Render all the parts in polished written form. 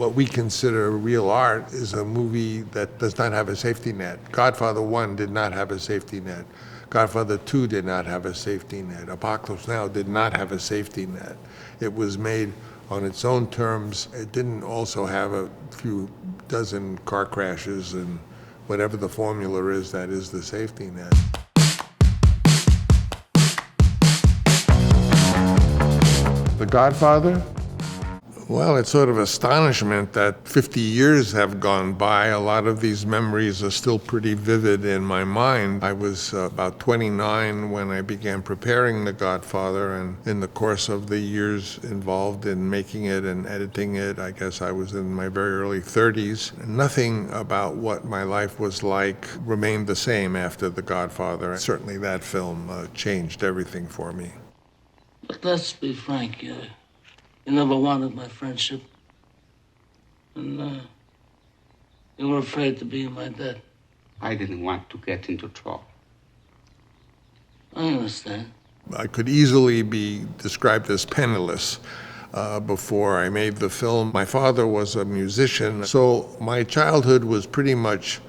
what we consider real art is a movie that does not have a safety net. Godfather 1 did not have a safety net. Godfather 2 did not have a safety net. Apocalypse Now did not have a safety net. It was made on its own terms. It didn't also have a few dozen car crashes and whatever the formula is, that is the safety net. The Godfather? Well, it's sort of astonishment that 50 years have gone by. A lot of these memories are still pretty vivid in my mind. I was about 29 when I began preparing The Godfather, and in the course of the years involved in making it and editing it, I guess I was in my very early 30s. Nothing about what my life was like remained the same after The Godfather. Certainly that film changed everything for me. But let's be frank, you never wanted my friendship. And you were afraid to be in my debt. I didn't want to get into trouble. I understand. I could easily be described as penniless before I made the film. My father was a musician, so my childhood was pretty much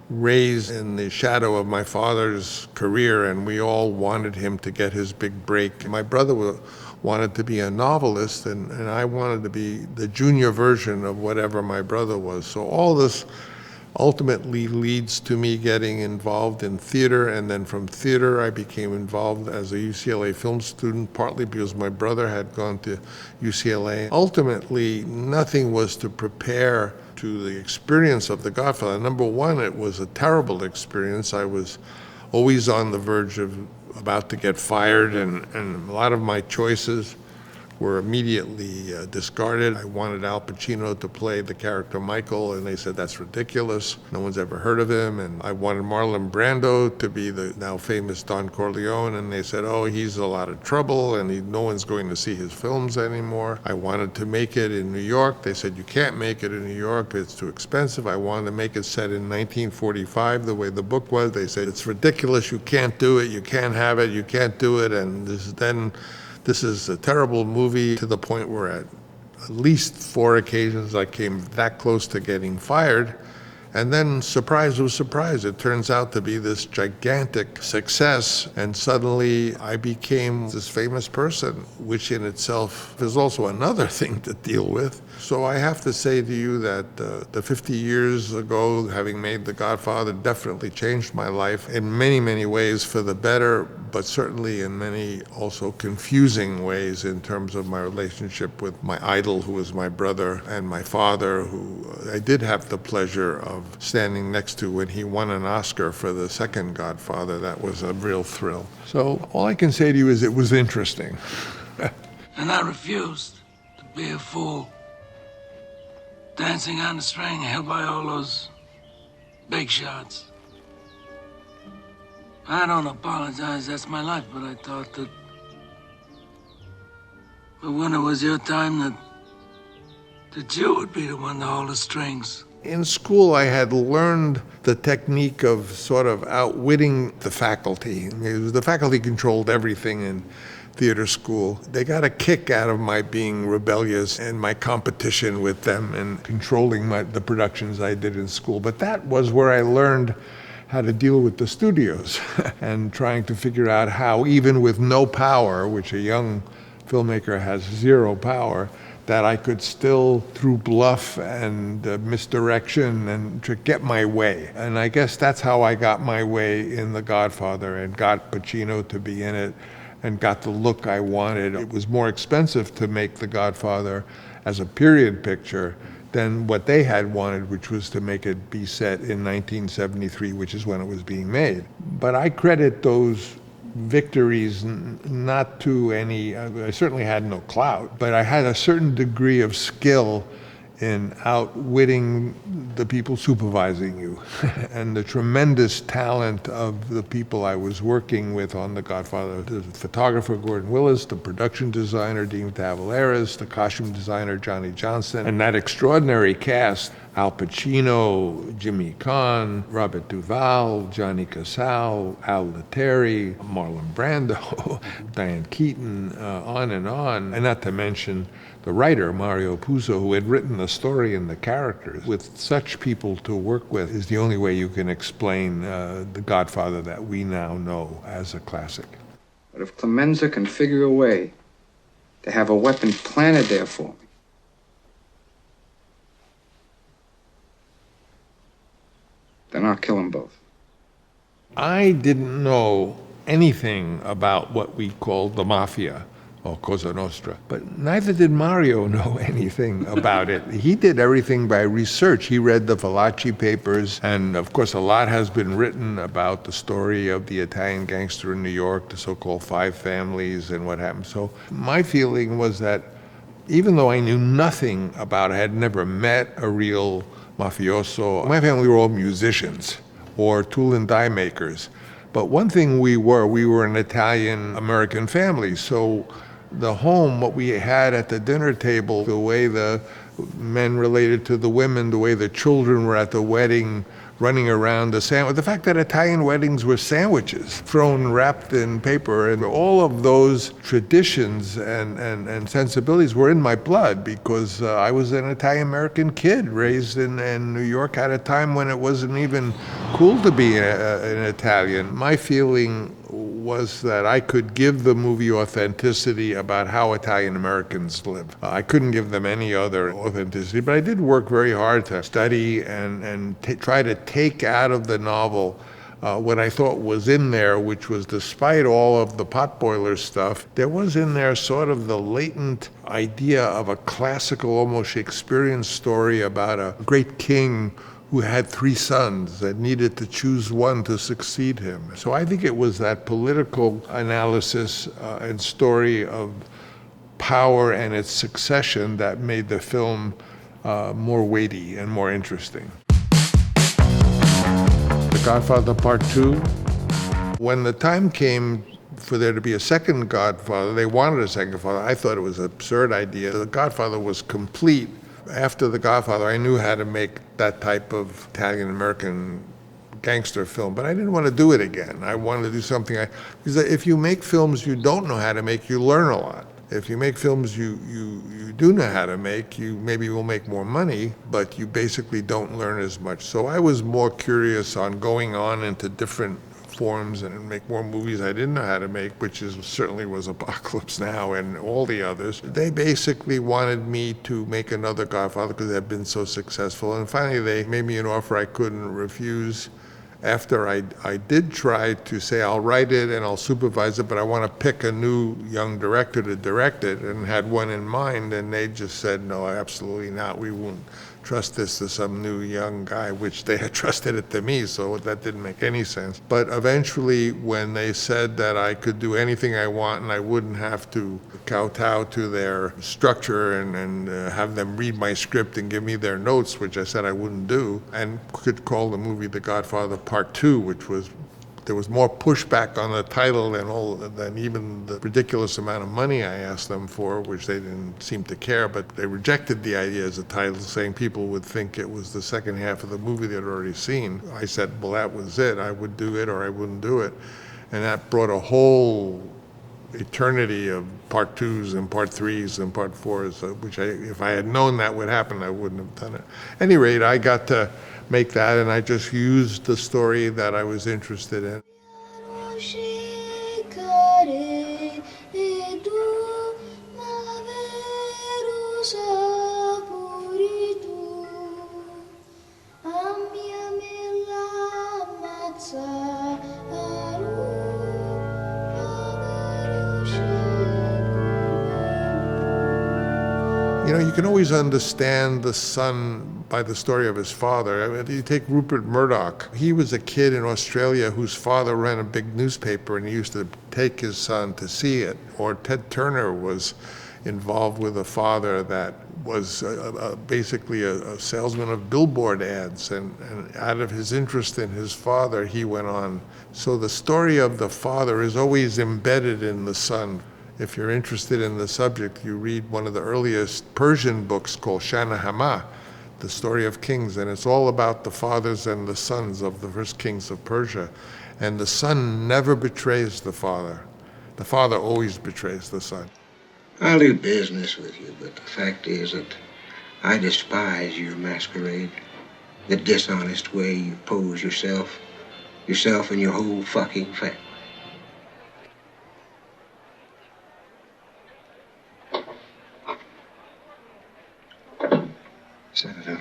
raised in the shadow of my father's career, and we all wanted him to get his big break. My brother wanted to be a novelist, and I wanted to be the junior version of whatever my brother was. So all this ultimately leads to me getting involved in theater, and then from theater I became involved as a UCLA film student, partly because my brother had gone to UCLA. Ultimately, nothing was to prepare to the experience of The Godfather. Number one, it was a terrible experience. I was always on the verge of about to get fired, and a lot of my choices were immediately discarded. I wanted Al Pacino to play the character Michael, and they said that's ridiculous. No one's ever heard of him. And I wanted Marlon Brando to be the now famous Don Corleone, and they said, oh, he's a lot of trouble, and no one's going to see his films anymore. I wanted to make it in New York. They said, you can't make it in New York, it's too expensive. I wanted to make it set in 1945, the way the book was. They said, it's ridiculous, you can't do it, you can't have it, you can't do it. And this is a terrible movie, to the point where at least 4 occasions I came that close to getting fired. And then, surprise was surprise, it turns out to be this gigantic success, and suddenly I became this famous person, which in itself is also another thing to deal with. So I have to say to you that the 50 years ago, having made The Godfather, definitely changed my life in many, many ways for the better, but certainly in many also confusing ways in terms of my relationship with my idol, who was my brother, and my father, who I did have the pleasure of standing next to when he won an Oscar for the second Godfather. That was a real thrill. So all I can say to you is it was interesting. And I refused to be a fool. Dancing on the string held by all those big shots. I don't apologize, that's my life, but I thought that when it was your time, that you would be the one to hold the strings. In school, I had learned the technique of sort of outwitting the faculty. The faculty controlled everything in theater school. They got a kick out of my being rebellious and my competition with them and controlling the productions I did in school. But that was where I learned how to deal with the studios and trying to figure out how, even with no power, which a young filmmaker has zero power, that I could still, through bluff and misdirection, and to get my way. And I guess that's how I got my way in The Godfather and got Pacino to be in it and got the look I wanted. It was more expensive to make The Godfather as a period picture than what they had wanted, which was to make it be set in 1973, which is when it was being made. But I credit those victories not to any, I certainly had no clout, but I had a certain degree of skill in outwitting the people supervising you and the tremendous talent of the people I was working with on The Godfather. The photographer, Gordon Willis, the production designer, Dean Tavaleras, the costume designer, Johnny Johnston, and that extraordinary cast, Al Pacino, Jimmy Caan, Robert Duvall, Johnny Casal, Al Lettieri, Marlon Brando, Diane Keaton, on, and not to mention the writer, Mario Puzo, who had written the story and the characters. With such people to work with is the only way you can explain The Godfather that we now know as a classic. But if Clemenza can figure a way to have a weapon planted there for me, then I'll kill them both. I didn't know anything about what we called the mafia or Cosa Nostra, but neither did Mario know anything about it. He did everything by research. He read the Valachi papers, and of course a lot has been written about the story of the Italian gangster in New York, the so-called Five Families and what happened. So my feeling was that even though I knew nothing about it, I had never met a real mafioso. My family were all musicians or tool and die makers. But one thing we were an Italian-American family, so the home, what we had at the dinner table, the way the men related to the women, the way the children were at the wedding, running around the sandwich, the fact that Italian weddings were sandwiches thrown wrapped in paper, and all of those traditions and sensibilities were in my blood because I was an Italian-American kid raised in New York at a time when it wasn't even cool to be an Italian. My feeling was that I could give the movie authenticity about how Italian Americans live. I couldn't give them any other authenticity, but I did work very hard to study and try to take out of the novel what I thought was in there, which was, despite all of the potboiler stuff, there was in there sort of the latent idea of a classical, almost Shakespearean story about a great king who had three sons that needed to choose one to succeed him. So I think it was that political analysis and story of power and its succession that made the film more weighty and more interesting. The Godfather Part 2. When the time came for there to be a second Godfather, they wanted a second Godfather. I thought it was an absurd idea. The Godfather was complete. After The Godfather, I knew how to make that type of Italian-American gangster film, but I didn't want to do it again. I wanted to do something, because if you make films you don't know how to make, you learn a lot. If you make films you do know how to make, you maybe will make more money, but you basically don't learn as much. So I was more curious on going on into different forms and make more movies I didn't know how to make, which certainly was Apocalypse Now and all the others. They basically wanted me to make another Godfather because they'd been so successful. And finally, they made me an offer I couldn't refuse. After I did try to say, I'll write it and I'll supervise it, but I want to pick a new young director to direct it, and had one in mind, and they just said, no, absolutely not. We won't trust this to some new young guy, which they had trusted it to me, so that didn't make any sense. But eventually, when they said that I could do anything I want and I wouldn't have to kowtow to their structure and have them read my script and give me their notes, which I said I wouldn't do, and could call the movie The Godfather Part 2, which was, there was more pushback on the title than even the ridiculous amount of money I asked them for, which they didn't seem to care, but they rejected the idea as a title, saying people would think it was the second half of the movie they'd already seen. I said, well, that was it. I would do it or I wouldn't do it. And that brought a whole eternity of Part 2s and Part 3s and Part 4s, which if I had known that would happen, I wouldn't have done it. At any rate, I got to make that, and I just used the story that I was interested in. You know, you can always understand the son by the story of his father. I mean, you take Rupert Murdoch. He was a kid in Australia whose father ran a big newspaper, and he used to take his son to see it. Or Ted Turner was involved with a father that was basically a salesman of billboard ads, and out of his interest in his father, he went on. So the story of the father is always embedded in the son. If you're interested in the subject, you read one of the earliest Persian books called Shah-Nahamah, the story of kings, and it's all about the fathers and the sons of the first kings of Persia. And the son never betrays the father. The father always betrays the son. I'll do business with you, but the fact is that I despise your masquerade. The dishonest way you pose yourself and your whole fucking family. Senator,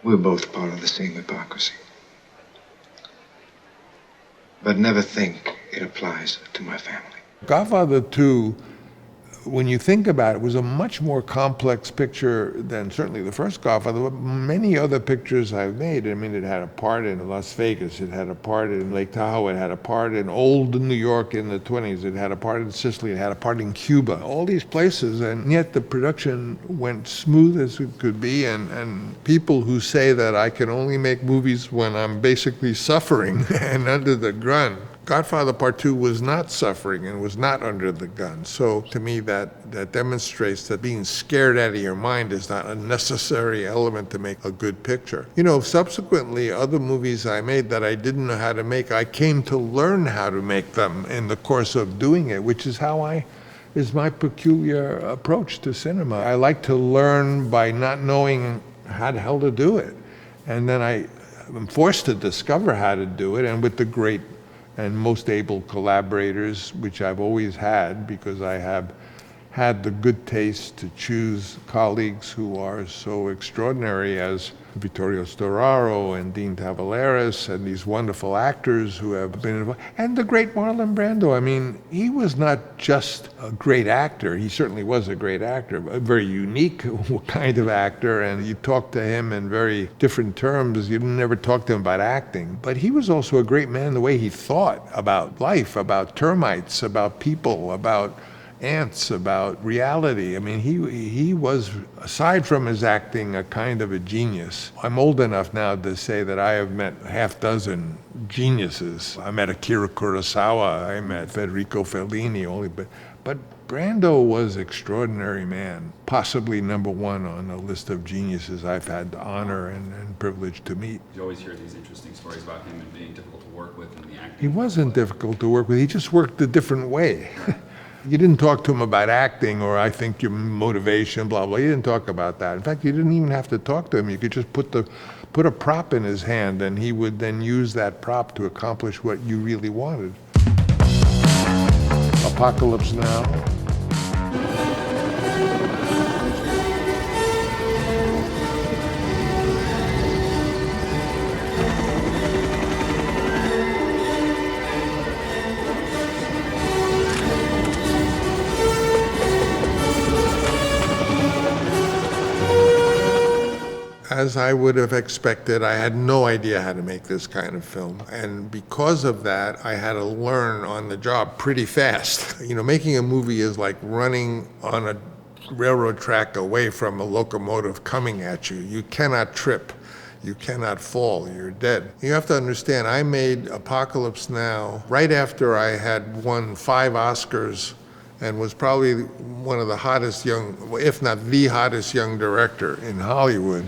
we're both part of the same hypocrisy. But never think it applies to my family. Godfather 2, when you think about it, was a much more complex picture than certainly the first Godfather, but many other pictures I've made. I mean, it had a part in Las Vegas, it had a part in Lake Tahoe, it had a part in old New York in the 20s, it had a part in Sicily, it had a part in Cuba, all these places, and yet the production went smooth as it could be, and people who say that I can only make movies when I'm basically suffering and under the gun. Godfather Part 2 was not suffering and was not under the gun. So to me, that demonstrates that being scared out of your mind is not a necessary element to make a good picture. You know, subsequently, other movies I made that I didn't know how to make, I came to learn how to make them in the course of doing it, which is is my peculiar approach to cinema. I like to learn by not knowing how the hell to do it. And then I'm forced to discover how to do it, and with the great and most able collaborators, which I've always had, because I have had the good taste to choose colleagues who are so extraordinary as Vittorio Storaro and Dean Tavoularis and these wonderful actors who have been involved. And the great Marlon Brando. I mean, he was not just a great actor. He certainly was a great actor, a very unique kind of actor. And you talk to him in very different terms. You never talk to him about acting. But he was also a great man the way he thought about life, about termites, about people, about ants, about reality. I mean, he was, aside from his acting, a kind of a genius. I'm old enough now to say that I have met half dozen geniuses. I met Akira Kurosawa, I met Federico Fellini, but Brando was an extraordinary man, possibly number one on the list of geniuses I've had the honor and privilege to meet. You always hear these interesting stories about him and being difficult to work with in the acting. He wasn't difficult to work with, he just worked a different way. You didn't talk to him about acting or I think your motivation, blah, blah. You didn't talk about that. In fact, you didn't even have to talk to him. You could just put a prop in his hand and he would then use that prop to accomplish what you really wanted. Apocalypse Now. As I would have expected, I had no idea how to make this kind of film. And because of that, I had to learn on the job pretty fast. You know, making a movie is like running on a railroad track away from a locomotive coming at you. You cannot trip. You cannot fall. You're dead. You have to understand, I made Apocalypse Now right after I had won 5 Oscars and was probably one of the hottest young, if not the hottest young director in Hollywood.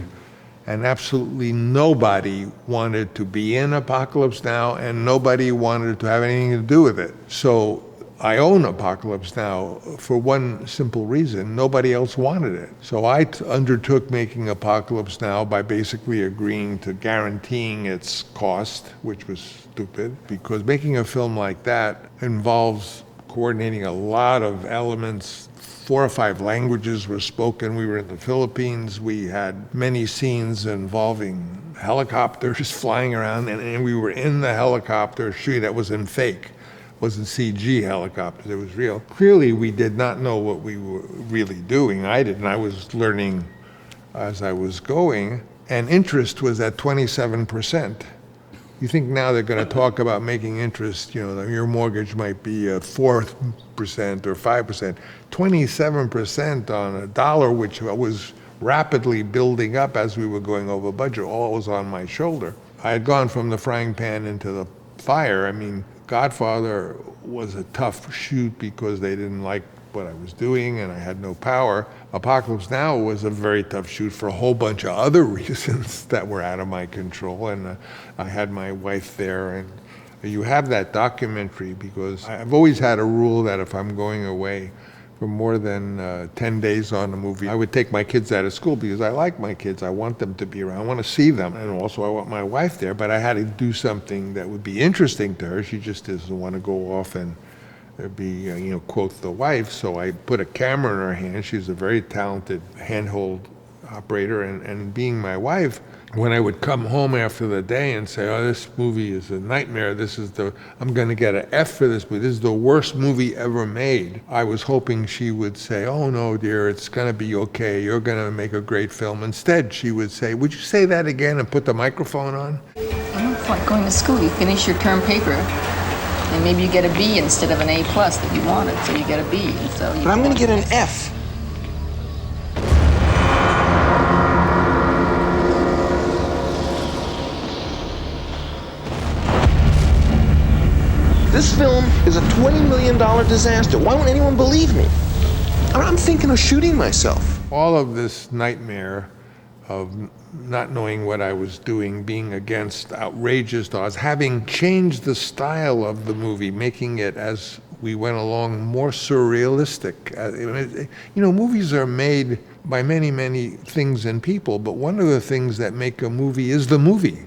And absolutely nobody wanted to be in Apocalypse Now, and nobody wanted to have anything to do with it. So I own Apocalypse Now for one simple reason: nobody else wanted it. So I undertook making Apocalypse Now by basically agreeing to guaranteeing its cost, which was stupid, because making a film like that involves coordinating a lot of elements. 4 or 5 languages were spoken. We were in the Philippines. We had many scenes involving helicopters flying around, and we were in the helicopter shooting. That wasn't fake. It wasn't CG helicopters. It was real. Clearly, we did not know what we were really doing. I didn't. I was learning as I was going, and interest was at 27%. You think now they're going to talk about making interest, you know, your mortgage might be 4% or 5%. 27% on a dollar, which was rapidly building up as we were going over budget, all was on my shoulder. I had gone from the frying pan into the fire. I mean, Godfather was a tough shoot because they didn't like what I was doing and I had no power. Apocalypse Now was a very tough shoot for a whole bunch of other reasons that were out of my control, and I had my wife there, and you have that documentary, because I've always had a rule that if I'm going away for more than 10 days on a movie, I would take my kids out of school because I like my kids. I want them to be around. I want to see them. And also I want my wife there, but I had to do something that would be interesting to her. She just doesn't want to go off and be, quote, the wife. So I put a camera in her hand. She's a very talented handhold operator. And being my wife, when I would come home after the day and say, oh, this movie is a nightmare, I'm going to get an F for this movie, this is the worst movie ever made, I was hoping she would say, oh no, dear, it's going to be okay, you're going to make a great film. Instead, she would say, would you say that again, and put the microphone on? It's like going to school. You finish your term paper, and maybe you get a B instead of an A+ that you wanted, so you get a B. And so But I'm going to get an F. This film is a $20 million disaster. Why won't anyone believe me? I'm thinking of shooting myself. All of this nightmare of not knowing what I was doing, being against outrageous odds, having changed the style of the movie, making it, as we went along, more surrealistic. Movies are made by many, many things and people, but one of the things that make a movie is the movie.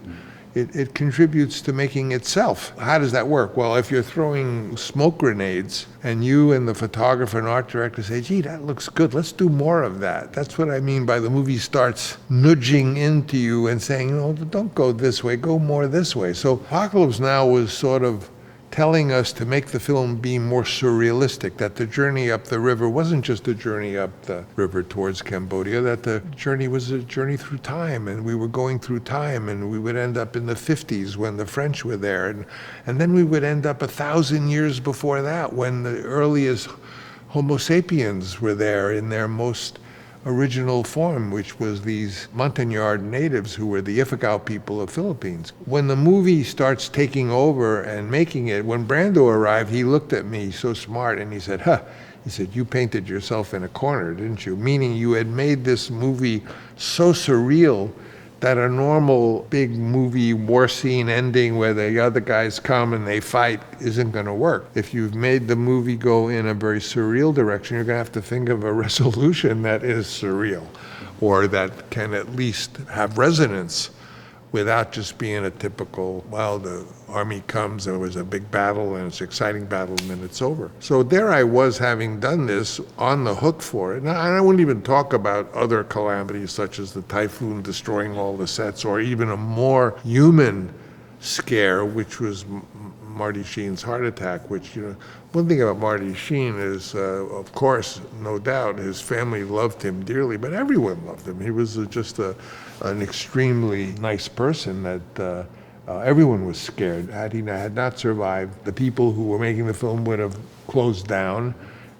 It contributes to making itself. How does that work? Well, if you're throwing smoke grenades and you and the photographer and art director say, gee, that looks good, let's do more of that. That's what I mean by the movie starts nudging into you and saying, don't go this way, go more this way. So Apocalypse Now was sort of telling us to make the film be more surrealistic, that the journey up the river wasn't just a journey up the river towards Cambodia, that the journey was a journey through time, and we were going through time, and we would end up in the 50s when the French were there, and then we would end up 1,000 years before that when the earliest Homo sapiens were there in their most original form, which was these Montagnard natives who were the Ifugao people of Philippines. When the movie starts taking over and making it, when Brando arrived, he looked at me so smart and he said, he said, you painted yourself in a corner, didn't you? Meaning you had made this movie so surreal that a normal big movie war scene ending where the other guys come and they fight isn't going to work. If you've made the movie go in a very surreal direction, you're going to have to think of a resolution that is surreal, or that can at least have resonance without just being a typical, well, the army comes, there was a big battle, and it's an exciting battle, and then it's over. So there I was, having done this, on the hook for it. And I wouldn't even talk about other calamities, such as the typhoon destroying all the sets, or even a more human scare, which was Marty Sheen's heart attack, which, one thing about Marty Sheen is, of course, no doubt, his family loved him dearly, but everyone loved him. He was just an extremely nice person that everyone was scared. Had he had not survived, the people who were making the film would have closed down,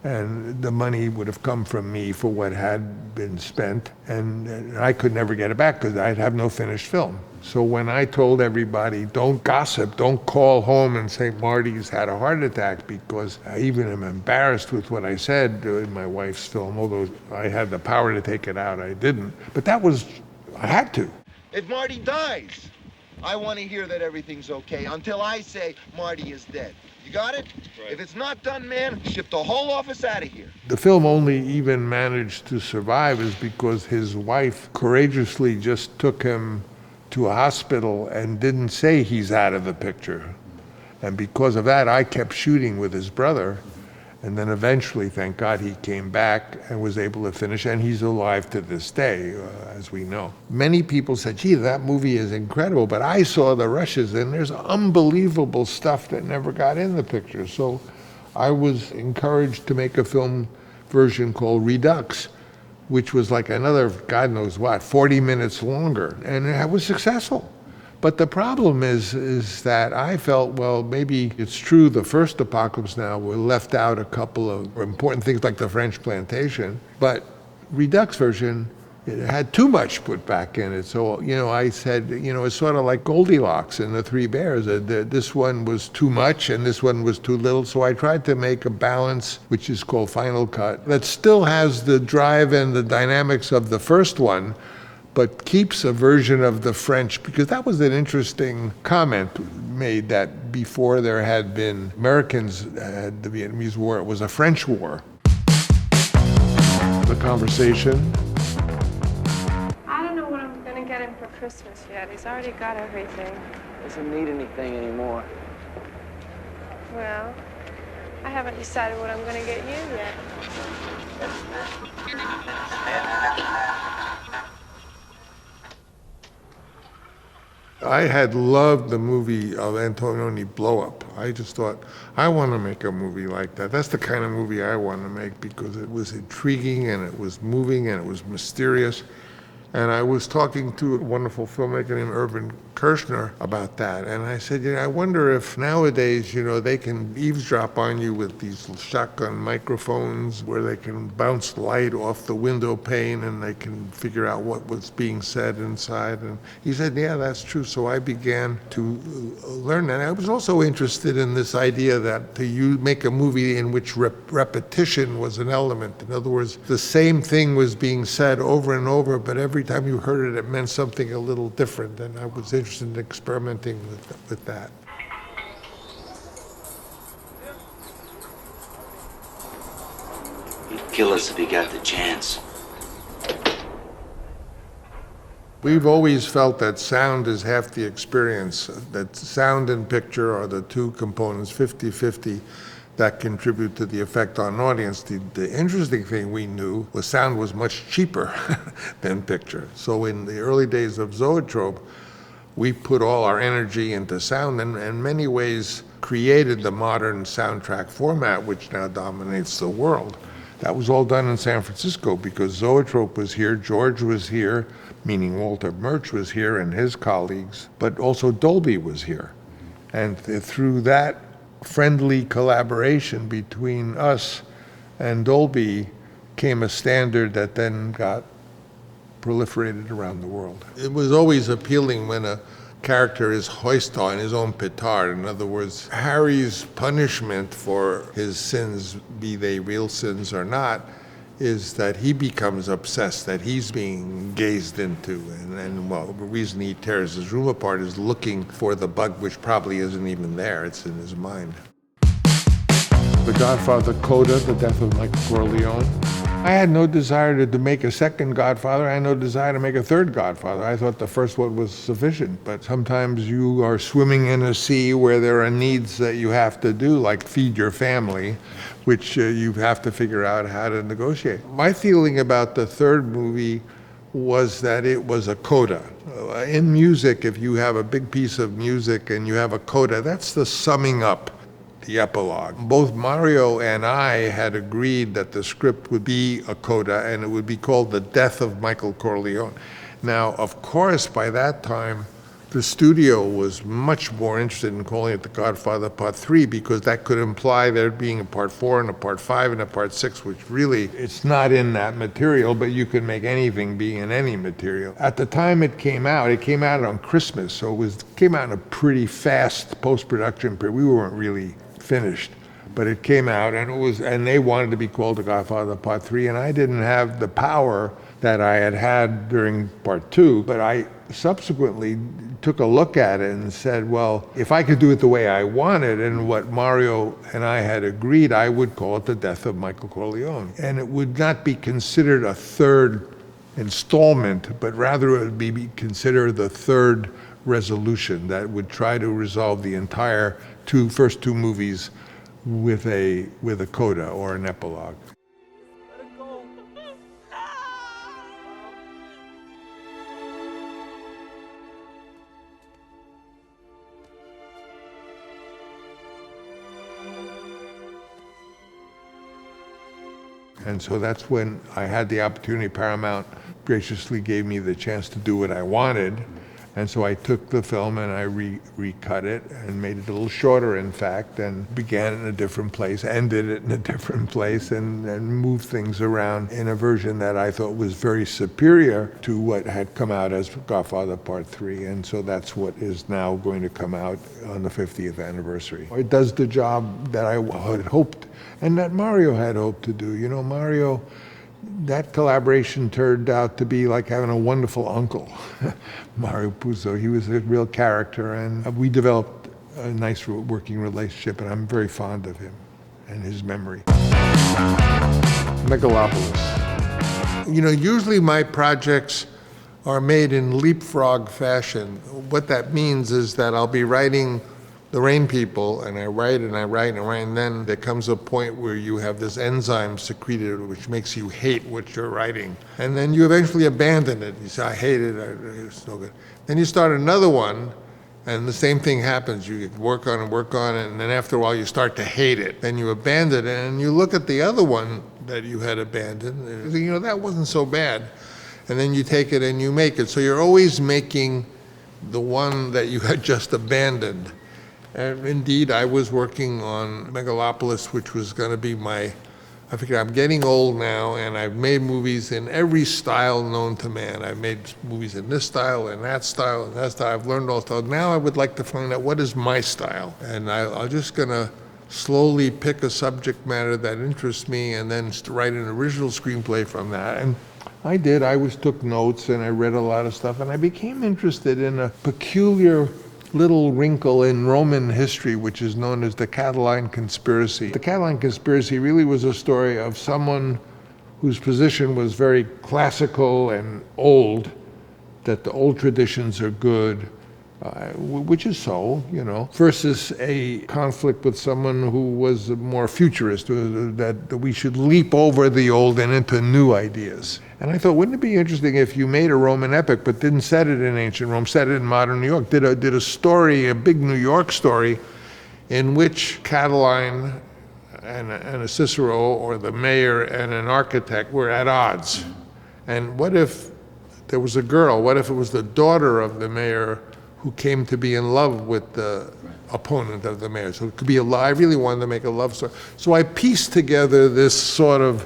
and the money would have come from me for what had been spent, and I could never get it back because I'd have no finished film. So when I told everybody, don't gossip, don't call home and say Marty's had a heart attack, because I even am embarrassed with what I said in my wife's film, although I had the power to take it out, I didn't. But I had to. If Marty dies, I want to hear that everything's okay until I say Marty is dead. You got it? Right. If it's not done, man, ship the whole office out of here. The film only even managed to survive is because his wife courageously just took him to a hospital and didn't say he's out of the picture. And because of that, I kept shooting with his brother. And then eventually, thank God, he came back and was able to finish, and he's alive to this day, as we know. Many people said, gee, that movie is incredible, but I saw the rushes, and there's unbelievable stuff that never got in the picture. So I was encouraged to make a film version called Redux, which was like another, God knows what, 40 minutes longer, and it was successful. But the problem is that I felt, well, maybe it's true the first Apocalypse Now we left out a couple of important things like the French plantation, but Redux version, it had too much put back in it. So, I said, it's sort of like Goldilocks and the Three Bears. This one was too much and this one was too little. So I tried to make a balance, which is called Final Cut, that still has the drive and the dynamics of the first one, but keeps a version of the French, because that was an interesting comment made that before there had been Americans had the Vietnamese War, it was a French war. The conversation. I don't know what I'm going to get him for Christmas yet. He's already got everything. Doesn't need anything anymore. Well, I haven't decided what I'm going to get you yet. I had loved the movie of Antonioni, Blow Up. I just thought, I want to make a movie like that. That's the kind of movie I want to make because it was intriguing and it was moving and it was mysterious. And I was talking to a wonderful filmmaker named Irvin Kershner about that. And I said, I wonder if nowadays, they can eavesdrop on you with these shotgun microphones where they can bounce light off the window pane and they can figure out what was being said inside. And he said, yeah, that's true. So I began to learn that. I was also interested in this idea that you make a movie in which repetition was an element. In other words, the same thing was being said over and over, but every time you heard it, it meant something a little different. And I was interested in experimenting with that. He'd kill us if he got the chance. We've always felt that sound is half the experience, that sound and picture are the two components, 50-50, that contribute to the effect on an audience. The interesting thing we knew was sound was much cheaper than picture. So in the early days of Zoetrope, we put all our energy into sound and in many ways created the modern soundtrack format which now dominates the world. That was all done in San Francisco because Zoetrope was here, George was here, meaning Walter Murch was here and his colleagues, but also Dolby was here. And through that friendly collaboration between us and Dolby came a standard that then got proliferated around the world. It was always appealing when a character is hoist on his own petard. In other words, Harry's punishment for his sins, be they real sins or not, is that he becomes obsessed, that he's being gazed into. And well, the reason he tears his room apart is looking for the bug which probably isn't even there, it's in his mind. The Godfather, Coda, The Death of Michael Corleone. I had no desire to make a second Godfather. I had no desire to make a third Godfather. I thought the first one was sufficient. But sometimes you are swimming in a sea where there are needs that you have to do, like feed your family, which you have to figure out how to negotiate. My feeling about the third movie was that it was a coda. In music, if you have a big piece of music and you have a coda, that's the summing up, the epilogue. Both Mario and I had agreed that the script would be a coda and it would be called The Death of Michael Corleone. Now, of course, by that time, the studio was much more interested in calling it The Godfather Part 3 because that could imply there being a Part 4 and a Part 5 and a Part 6, which really, it's not in that material, but you can make anything be in any material. At the time it came out on Christmas, so it came out in a pretty fast post-production period. We weren't really finished, but it came out and they wanted to be called The Godfather Part 3, and I didn't have the power that I had during Part 2, but I subsequently took a look at it and said, well, if I could do it the way I wanted and what Mario and I had agreed, I would call it The Death of Michael Corleone. And it would not be considered a third installment, but rather it would be considered the third resolution that would try to resolve the entire first two movies with a coda or an epilogue. And so that's when I had the opportunity. Paramount graciously gave me the chance to do what I wanted. And so I took the film and I recut it and made it a little shorter, in fact, and began it in a different place, ended it in a different place, and moved things around in a version that I thought was very superior to what had come out as Godfather Part 3. And so that's what is now going to come out on the 50th anniversary. It does the job that I had hoped and that Mario had hoped to do. You know, Mario that collaboration turned out to be like having a wonderful uncle, Mario Puzo. He was a real character, and we developed a nice working relationship, and I'm very fond of him and his memory. Megalopolis. You know, usually my projects are made in leapfrog fashion. What that means is that I'll be writing The Rain People, and I write and I write and I write, and then there comes a point where you have this enzyme secreted which makes you hate what you're writing. And then you eventually abandon it. You say, I hate it, it's no good. Then you start another one, and the same thing happens. You work on it, and then after a while you start to hate it. Then you abandon it, and you look at the other one that you had abandoned, and you think, you know, that wasn't so bad. And then you take it and you make it. So you're always making the one that you had just abandoned. And indeed, I was working on Megalopolis, which was going to be I figured I'm getting old now, and I've made movies in every style known to man. I've made movies in this style, and that style, and that style. I've learned all styles. Now I would like to find out what is my style. And I'm just going to slowly pick a subject matter that interests me and then write an original screenplay from that. And I did. I took notes, and I read a lot of stuff, and I became interested in a peculiar little wrinkle in Roman history, which is known as the Catiline Conspiracy. The Catiline Conspiracy really was a story of someone whose position was very classical and old, that the old traditions are good, which is so, you know, versus a conflict with someone who was more futurist, that we should leap over the old and into new ideas. And I thought, wouldn't it be interesting if you made a Roman epic but didn't set it in ancient Rome, set it in modern New York, did a story, a big New York story, in which Catiline and a Cicero, or the mayor and an architect, were at odds. And what if there was a girl? What if it was the daughter of the mayor who came to be in love with the opponent of the mayor? So it could be I really wanted to make a love story. So I pieced together this sort of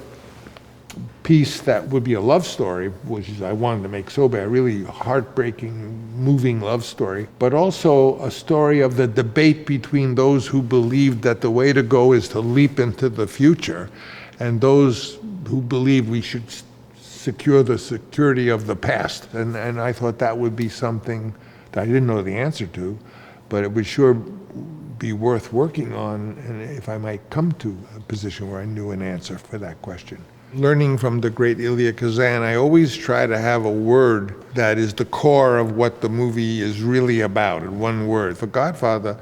piece that would be a love story, which is I wanted to make so bad, a really heartbreaking, moving love story, but also a story of the debate between those who believed that the way to go is to leap into the future, and those who believe we should secure the security of the past. And I thought that would be something that I didn't know the answer to, but it would sure be worth working on, and if I might come to a position where I knew an answer for that question. Learning from the great Elia Kazan, I always try to have a word that is the core of what the movie is really about, in one word. For Godfather,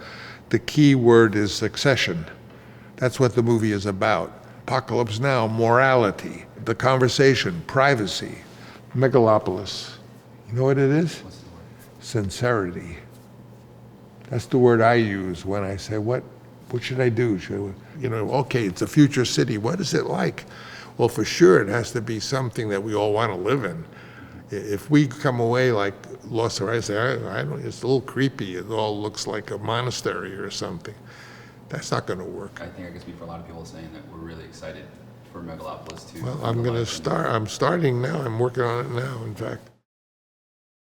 the key word is succession. That's what the movie is about. Apocalypse Now, morality. The conversation, privacy. Megalopolis. You know what it is? Sincerity. That's the word I use when I say, what should I do? Okay, it's a future city. What is it like? Well, for sure, it has to be something that we all want to live in. If we come away like Lost Horizon, I don't, it's a little creepy. It all looks like a monastery or something. That's not going to work. I think I can speak for a lot of people saying that we're really excited for Megalopolis to. Well, I'm starting now. I'm working on it now, in fact.